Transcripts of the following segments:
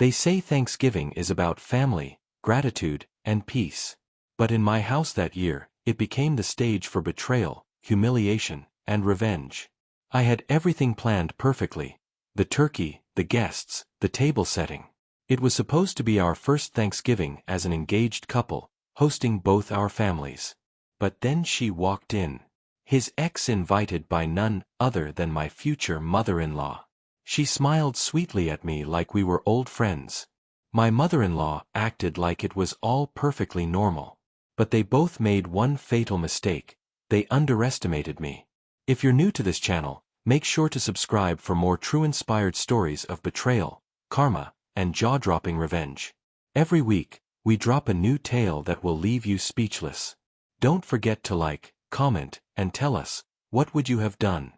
They say Thanksgiving is about family, gratitude, and peace. But in my house that year, it became the stage for betrayal, humiliation, and revenge. I had everything planned perfectly: the turkey, the guests, the table setting. It was supposed to be our first Thanksgiving as an engaged couple, hosting both our families. But then she walked in. His ex, invited by none other than my future mother-in-law. She smiled sweetly at me like we were old friends. My mother-in-law acted like it was all perfectly normal. But they both made one fatal mistake: they underestimated me. If you're new to this channel, make sure to subscribe for more true inspired stories of betrayal, karma, and jaw-dropping revenge. Every week, we drop a new tale that will leave you speechless. Don't forget to like, comment, and tell us, what would you have done?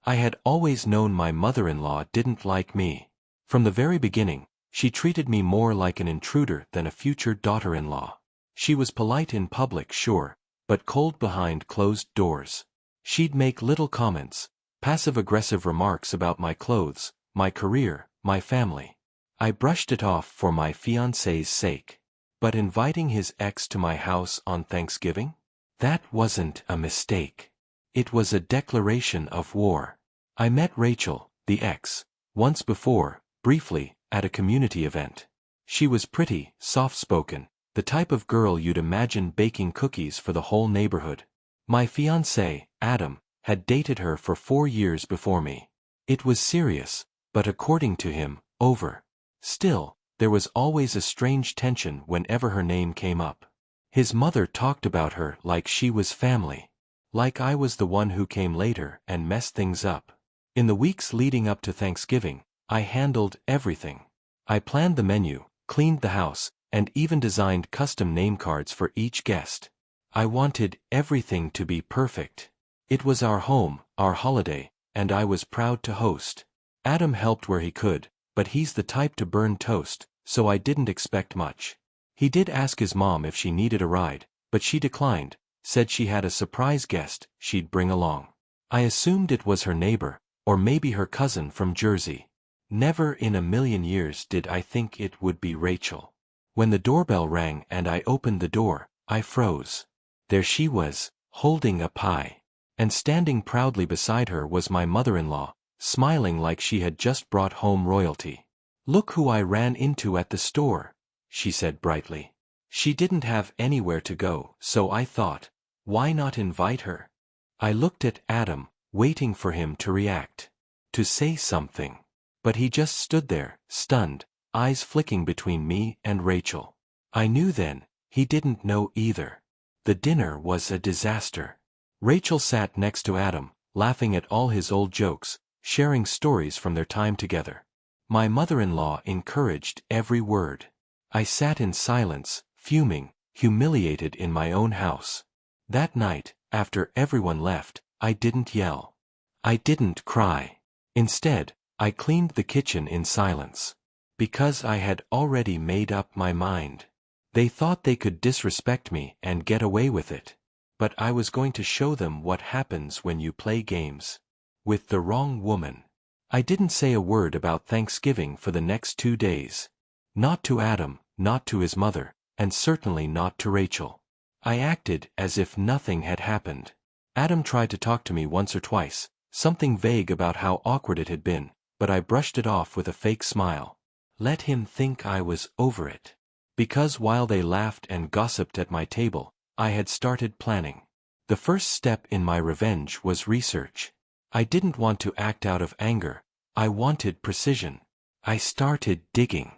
I had always known my mother-in-law didn't like me. From the very beginning, she treated me more like an intruder than a future daughter-in-law. She was polite in public, sure, but cold behind closed doors. She'd make little comments, passive-aggressive remarks about my clothes, my career, my family. I brushed it off for my fiancé's sake. But inviting his ex to my house on Thanksgiving? That wasn't a mistake. It was a declaration of war. I met Rachel, the ex, once before, briefly, at a community event. She was pretty, soft-spoken, the type of girl you'd imagine baking cookies for the whole neighborhood. My fiancé, Adam, had dated her for 4 years before me. It was serious, but according to him, over. Still, there was always a strange tension whenever her name came up. His mother talked about her like she was family. Like I was the one who came later and messed things up. In the weeks leading up to Thanksgiving, I handled everything. I planned the menu, cleaned the house, and even designed custom name cards for each guest. I wanted everything to be perfect. It was our home, our holiday, and I was proud to host. Adam helped where he could, but he's the type to burn toast, so I didn't expect much. He did ask his mom if she needed a ride, but she declined, said she had a surprise guest she'd bring along. I assumed it was her neighbor, or maybe her cousin from Jersey. Never in a million years did I think it would be Rachel. When the doorbell rang and I opened the door, I froze. There she was, holding a pie. And standing proudly beside her was my mother-in-law, smiling like she had just brought home royalty. "Look who I ran into at the store," she said brightly. She didn't have anywhere to go, so I thought, why not invite her? I looked at Adam, waiting for him to react, to say something. But he just stood there, stunned, eyes flicking between me and Rachel. I knew then, he didn't know either. The dinner was a disaster. Rachel sat next to Adam, laughing at all his old jokes, sharing stories from their time together. My mother-in-law encouraged every word. I sat in silence, fuming, humiliated in my own house. That night, after everyone left, I didn't yell. I didn't cry. Instead, I cleaned the kitchen in silence. Because I had already made up my mind. They thought they could disrespect me and get away with it. But I was going to show them what happens when you play games with the wrong woman. I didn't say a word about Thanksgiving for the next 2 days. Not to Adam, not to his mother, and certainly not to Rachel. I acted as if nothing had happened. Adam tried to talk to me once or twice, something vague about how awkward it had been, but I brushed it off with a fake smile. Let him think I was over it. Because while they laughed and gossiped at my table, I had started planning. The first step in my revenge was research. I didn't want to act out of anger. I wanted precision. I started digging.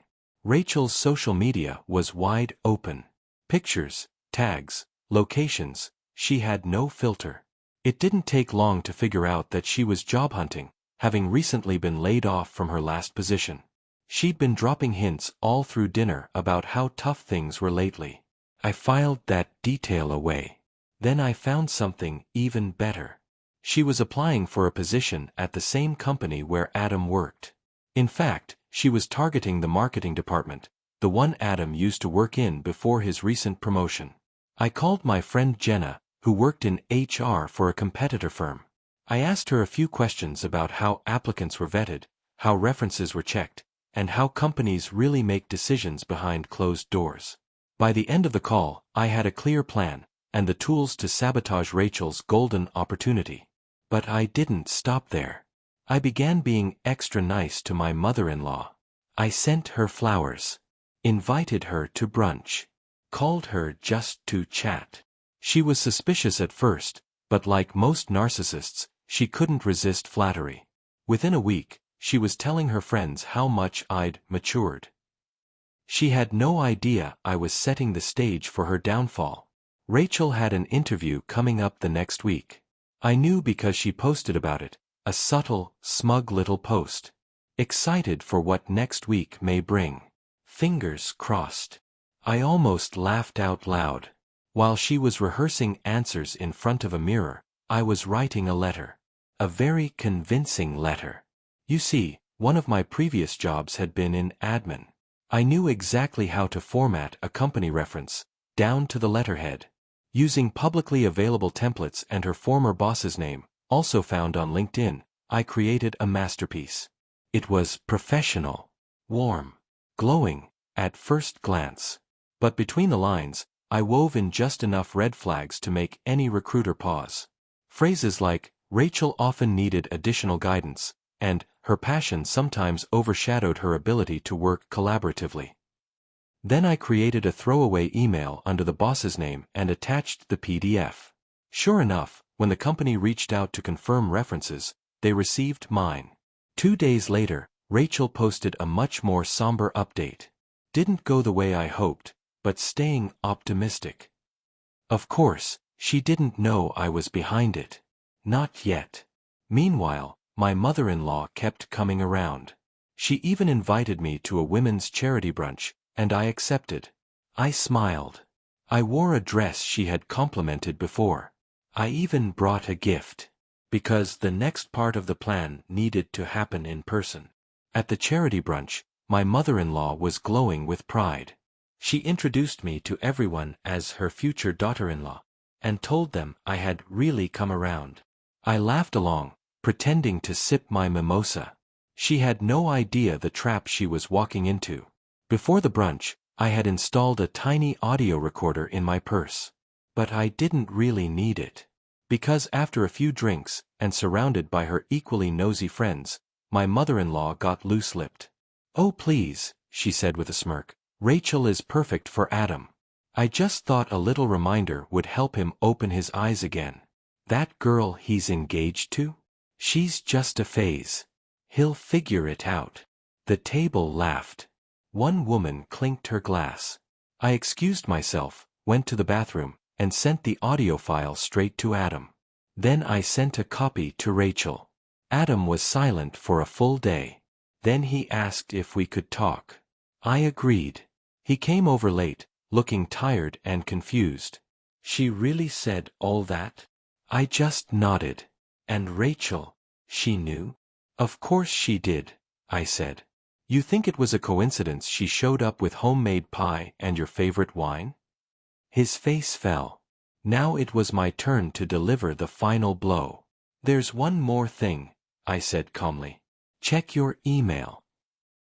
Rachel's social media was wide open. Pictures, tags, locations, she had no filter. It didn't take long to figure out that she was job hunting, having recently been laid off from her last position. She'd been dropping hints all through dinner about how tough things were lately. I filed that detail away. Then I found something even better. She was applying for a position at the same company where Adam worked. In fact, she was targeting the marketing department, the one Adam used to work in before his recent promotion. I called my friend Jenna, who worked in HR for a competitor firm. I asked her a few questions about how applicants were vetted, how references were checked, and how companies really make decisions behind closed doors. By the end of the call, I had a clear plan, and the tools to sabotage Rachel's golden opportunity. But I didn't stop there. I began being extra nice to my mother-in-law. I sent her flowers, invited her to brunch, called her just to chat. She was suspicious at first, but like most narcissists, she couldn't resist flattery. Within a week, she was telling her friends how much I'd matured. She had no idea I was setting the stage for her downfall. Rachel had an interview coming up the next week. I knew because she posted about it, a subtle, smug little post. Excited for what next week may bring. Fingers crossed. I almost laughed out loud. While she was rehearsing answers in front of a mirror, I was writing a letter. A very convincing letter. You see, one of my previous jobs had been in admin. I knew exactly how to format a company reference, down to the letterhead. Using publicly available templates and her former boss's name, also found on LinkedIn, I created a masterpiece. It was professional, warm, glowing, at first glance. But between the lines, I wove in just enough red flags to make any recruiter pause. Phrases like, Rachel often needed additional guidance, and her passion sometimes overshadowed her ability to work collaboratively. Then I created a throwaway email under the boss's name and attached the PDF. Sure enough, when the company reached out to confirm references, they received mine. 2 days later, Rachel posted a much more somber update. Didn't go the way I hoped, but staying optimistic. Of course, she didn't know I was behind it. Not yet. Meanwhile, my mother-in-law kept coming around. She even invited me to a women's charity brunch, and I accepted. I smiled. I wore a dress she had complimented before. I even brought a gift. Because the next part of the plan needed to happen in person. At the charity brunch, my mother-in-law was glowing with pride. She introduced me to everyone as her future daughter-in-law, and told them I had really come around. I laughed along, pretending to sip my mimosa. She had no idea the trap she was walking into. Before the brunch, I had installed a tiny audio recorder in my purse. But I didn't really need it. Because after a few drinks, and surrounded by her equally nosy friends, my mother-in-law got loose-lipped. Oh please, she said with a smirk, Rachel is perfect for Adam. I just thought a little reminder would help him open his eyes again. That girl he's engaged to? She's just a phase. He'll figure it out. The table laughed. One woman clinked her glass. I excused myself, went to the bathroom, and sent the audio file straight to Adam. Then I sent a copy to Rachel. Adam was silent for a full day. Then he asked if we could talk. I agreed. He came over late, looking tired and confused. She really said all that? I just nodded. And Rachel, she knew? Of course she did, I said. You think it was a coincidence she showed up with homemade pie and your favorite wine? His face fell. Now it was my turn to deliver the final blow. There's one more thing, I said calmly. Check your email.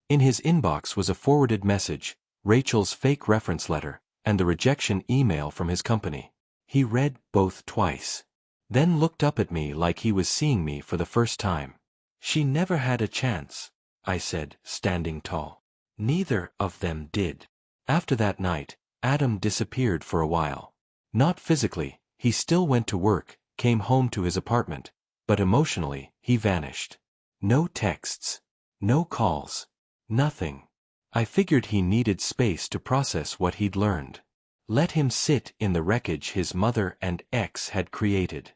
In his inbox was a forwarded message, Rachel's fake reference letter, and the rejection email from his company. He read both twice. Then looked up at me like he was seeing me for the first time. She never had a chance, I said, standing tall. Neither of them did. After that night, Adam disappeared for a while. Not physically, he still went to work, came home to his apartment, but emotionally, he vanished. No texts. No calls. Nothing. I figured he needed space to process what he'd learned. Let him sit in the wreckage his mother and ex had created.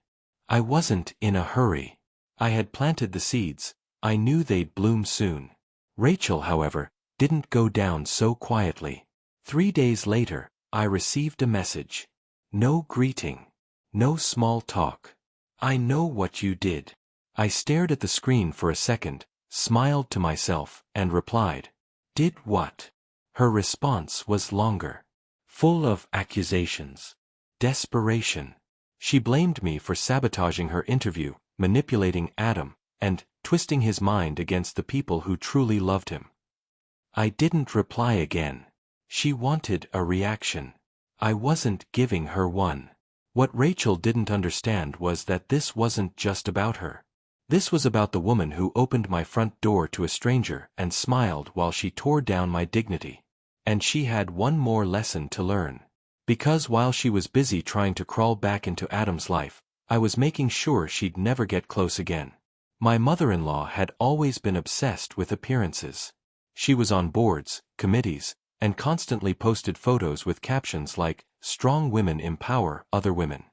I wasn't in a hurry. I had planted the seeds. I knew they'd bloom soon. Rachel, however, didn't go down so quietly. 3 days later, I received a message. No greeting. No small talk. I know what you did. I stared at the screen for a second, smiled to myself, and replied. Did what? Her response was longer. Full of accusations. Desperation. She blamed me for sabotaging her interview, manipulating Adam, and twisting his mind against the people who truly loved him. I didn't reply again. She wanted a reaction. I wasn't giving her one. What Rachel didn't understand was that this wasn't just about her. This was about the woman who opened my front door to a stranger and smiled while she tore down my dignity. And she had one more lesson to learn. Because while she was busy trying to crawl back into Adam's life, I was making sure she'd never get close again. My mother-in-law had always been obsessed with appearances. She was on boards, committees, and constantly posted photos with captions like, "Strong women empower other women."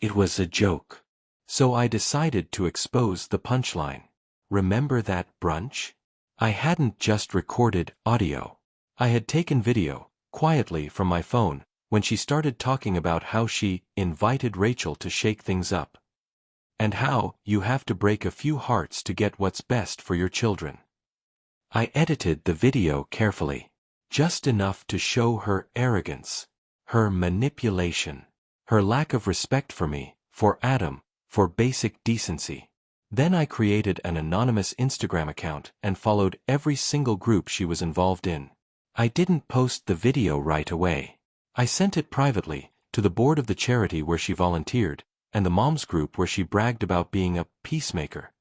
It was a joke. So I decided to expose the punchline. Remember that brunch? I hadn't just recorded audio. I had taken video, quietly from my phone, when she started talking about how she invited Rachel to shake things up. And how you have to break a few hearts to get what's best for your children. I edited the video carefully. Just enough to show her arrogance, her manipulation, her lack of respect for me, for Adam, for basic decency. Then I created an anonymous Instagram account and followed every single group she was involved in. I didn't post the video right away. I sent it privately, to the board of the charity where she volunteered, and the moms group where she bragged about being a peacemaker.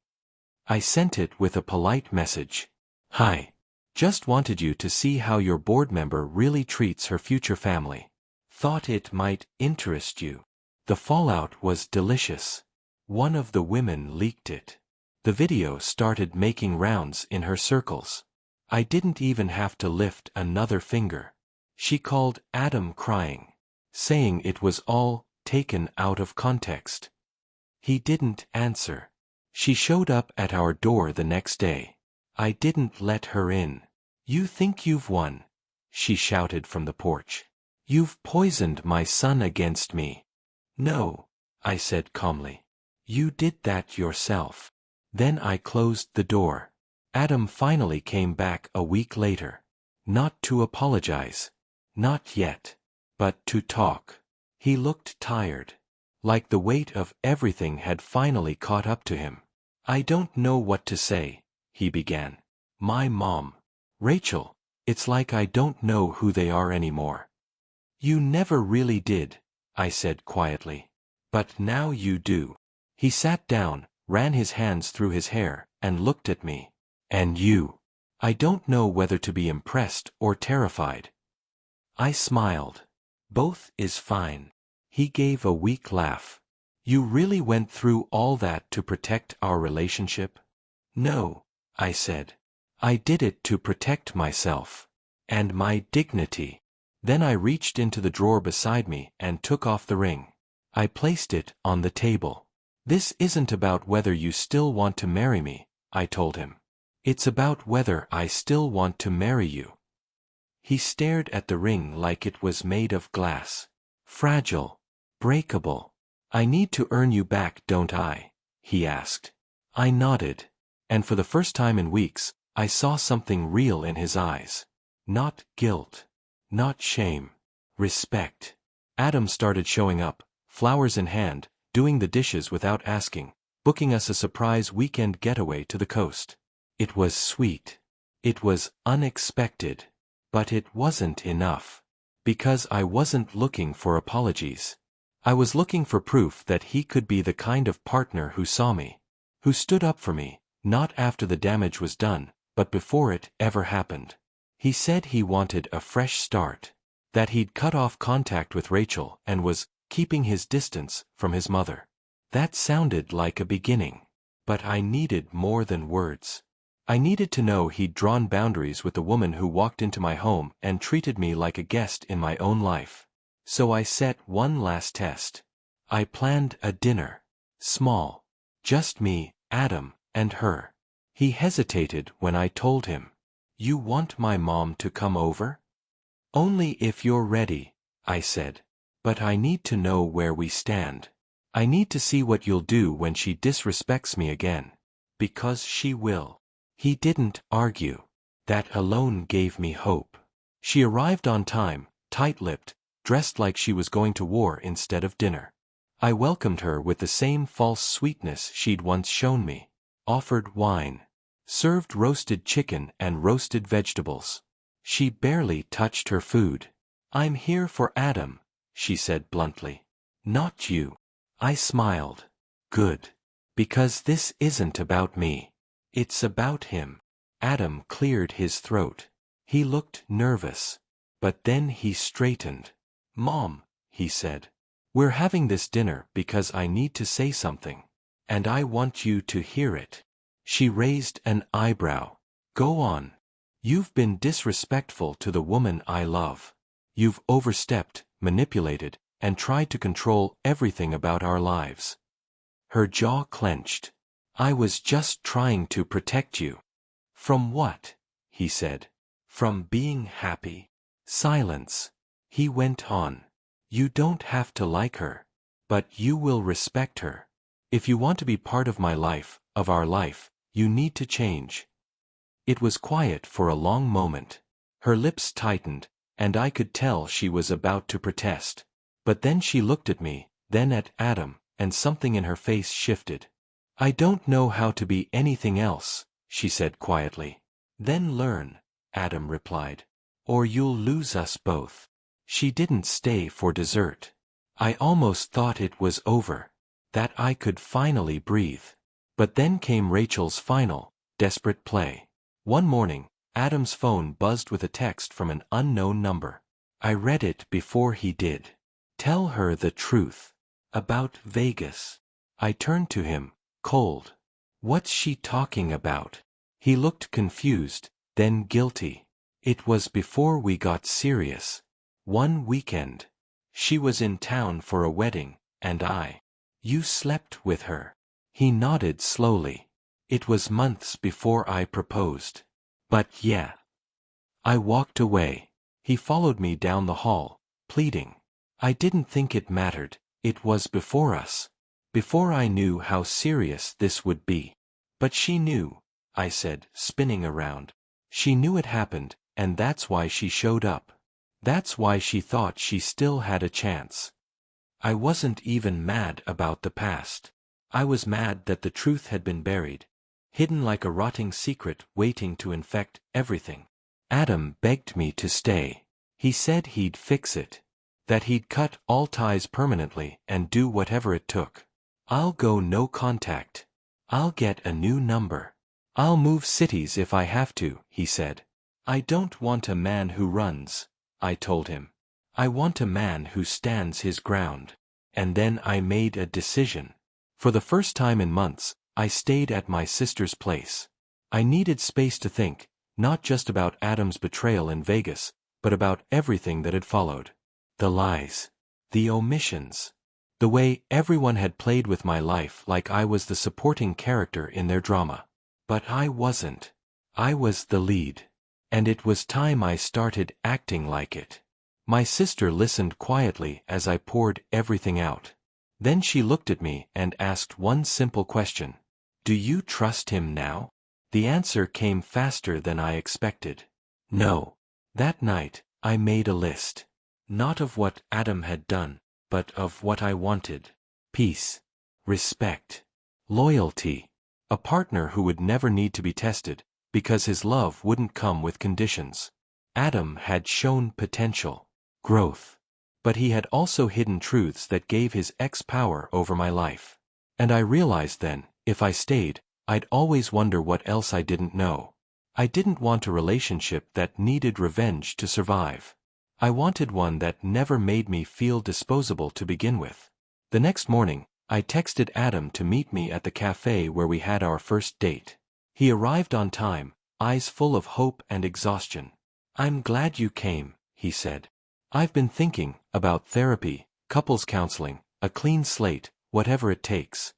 I sent it with a polite message. "Hi. Just wanted you to see how your board member really treats her future family. Thought it might interest you." The fallout was delicious. One of the women leaked it. The video started making rounds in her circles. I didn't even have to lift another finger. She called Adam crying, saying it was all taken out of context. He didn't answer. She showed up at our door the next day. I didn't let her in. "You think you've won," she shouted from the porch. "You've poisoned my son against me." "No," I said calmly. "You did that yourself." Then I closed the door. Adam finally came back a week later. Not to apologize. Not yet. But to talk. He looked tired. Like the weight of everything had finally caught up to him. "I don't know what to say," he began. "My mom. Rachel, it's like I don't know who they are anymore." "You never really did," I said quietly. "But now you do." He sat down, ran his hands through his hair, and looked at me. "And you?" I don't know whether to be impressed or terrified. I smiled. "Both is fine." He gave a weak laugh. "You really went through all that to protect our relationship?" "No," I said. "I did it to protect myself. And my dignity." Then I reached into the drawer beside me and took off the ring. I placed it on the table. "This isn't about whether you still want to marry me," I told him. "It's about whether I still want to marry you." He stared at the ring like it was made of glass. "Fragile. Breakable. I need to earn you back, don't I?" he asked. I nodded. And for the first time in weeks, I saw something real in his eyes. Not guilt. Not shame. Respect. Adam started showing up, flowers in hand, doing the dishes without asking, booking us a surprise weekend getaway to the coast. It was sweet. It was unexpected. But it wasn't enough. Because I wasn't looking for apologies. I was looking for proof that he could be the kind of partner who saw me. Who stood up for me, not after the damage was done, but before it ever happened. He said he wanted a fresh start. That he'd cut off contact with Rachel and was keeping his distance from his mother. That sounded like a beginning. But I needed more than words. I needed to know he'd drawn boundaries with the woman who walked into my home and treated me like a guest in my own life. So I set one last test. I planned a dinner. Small. Just me, Adam, and her. He hesitated when I told him. "You want my mom to come over?" "Only if you're ready," I said. "But I need to know where we stand. I need to see what you'll do when she disrespects me again. Because she will." He didn't argue. That alone gave me hope. She arrived on time, tight-lipped, dressed like she was going to war instead of dinner. I welcomed her with the same false sweetness she'd once shown me. Offered wine. served roasted chicken and roasted vegetables. She barely touched her food. "I'm here for Adam," she said bluntly. "Not you." I smiled. "Good. Because this isn't about me. It's about him." Adam cleared his throat. He looked nervous. But then he straightened. "Mom," he said. "We're having this dinner because I need to say something. And I want you to hear it." She raised an eyebrow. "Go on. You've been disrespectful to the woman I love. You've overstepped, manipulated, and tried to control everything about our lives." Her jaw clenched. "I was just trying to protect you." "From what?" he said. "From being happy." Silence. He went on. "You don't have to like her. But you will respect her. If you want to be part of my life, of our life, you need to change." It was quiet for a long moment. Her lips tightened, and I could tell she was about to protest. But then she looked at me, then at Adam, and something in her face shifted. "I don't know how to be anything else," she said quietly. "Then learn," Adam replied. "Or you'll lose us both." She didn't stay for dessert. I almost thought it was over, that I could finally breathe. But then came Rachel's final, desperate play. One morning, Adam's phone buzzed with a text from an unknown number. I read it before he did. "Tell her the truth. About Vegas." I turned to him, cold. "What's she talking about?" He looked confused, then guilty. "It was before we got serious. One weekend. She was in town for a wedding, and You slept with her." He nodded slowly. "It was months before I proposed. But yeah." I walked away. He followed me down the hall, pleading. "I didn't think it mattered. It was before us. Before I knew how serious this would be." "But she knew," I said, spinning around. "She knew it happened, and that's why she showed up. That's why she thought she still had a chance." I wasn't even mad about the past. I was mad that the truth had been buried, hidden like a rotting secret waiting to infect everything. Adam begged me to stay. He said he'd fix it. That he'd cut all ties permanently and do whatever it took. "I'll go no contact. I'll get a new number. I'll move cities if I have to," he said. "I don't want a man who runs," I told him. "I want a man who stands his ground." And then I made a decision. For the first time in months, I stayed at my sister's place. I needed space to think, not just about Adam's betrayal in Vegas, but about everything that had followed. The lies. The omissions. The way everyone had played with my life like I was the supporting character in their drama. But I wasn't. I was the lead. And it was time I started acting like it. My sister listened quietly as I poured everything out. Then she looked at me and asked one simple question. "Do you trust him now?" The answer came faster than I expected. No. That night, I made a list. Not of what Adam had done, but of what I wanted. Peace. Respect. Loyalty. A partner who would never need to be tested, because his love wouldn't come with conditions. Adam had shown potential. Growth. But he had also hidden truths that gave his ex power over my life. And I realized then, if I stayed, I'd always wonder what else I didn't know. I didn't want a relationship that needed revenge to survive. I wanted one that never made me feel disposable to begin with. The next morning, I texted Adam to meet me at the cafe where we had our first date. He arrived on time, eyes full of hope and exhaustion. "I'm glad you came," he said. "I've been thinking about therapy, couples counseling, a clean slate, whatever it takes."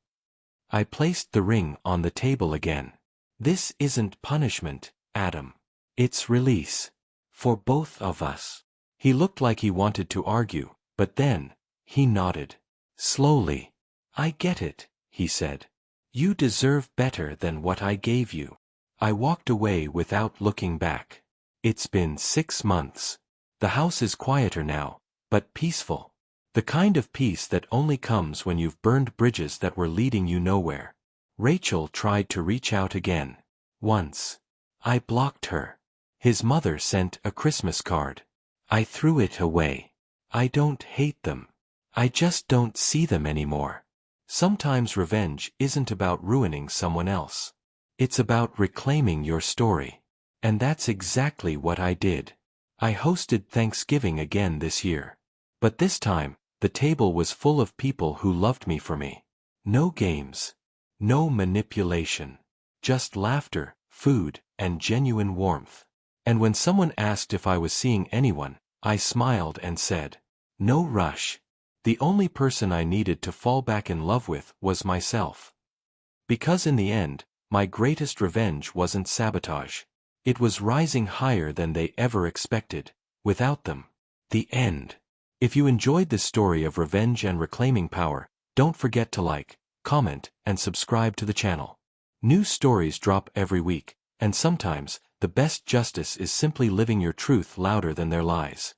I placed the ring on the table again. "This isn't punishment, Adam. It's release. For both of us." He looked like he wanted to argue, but then, he nodded. Slowly. "I get it," he said. "You deserve better than what I gave you." I walked away without looking back. It's been 6 months. The house is quieter now, but peaceful. The kind of peace that only comes when you've burned bridges that were leading you nowhere. Rachel tried to reach out again. Once. I blocked her. His mother sent a Christmas card. I threw it away. I don't hate them. I just don't see them anymore. Sometimes revenge isn't about ruining someone else. It's about reclaiming your story. And that's exactly what I did. I hosted Thanksgiving again this year. But this time, the table was full of people who loved me for me. No games. No manipulation. Just laughter, food, and genuine warmth. And when someone asked if I was seeing anyone, I smiled and said, "No rush." The only person I needed to fall back in love with was myself. Because in the end, my greatest revenge wasn't sabotage. It was rising higher than they ever expected, without them. The end. If you enjoyed this story of revenge and reclaiming power, don't forget to like, comment, and subscribe to the channel. New stories drop every week, and sometimes, the best justice is simply living your truth louder than their lies.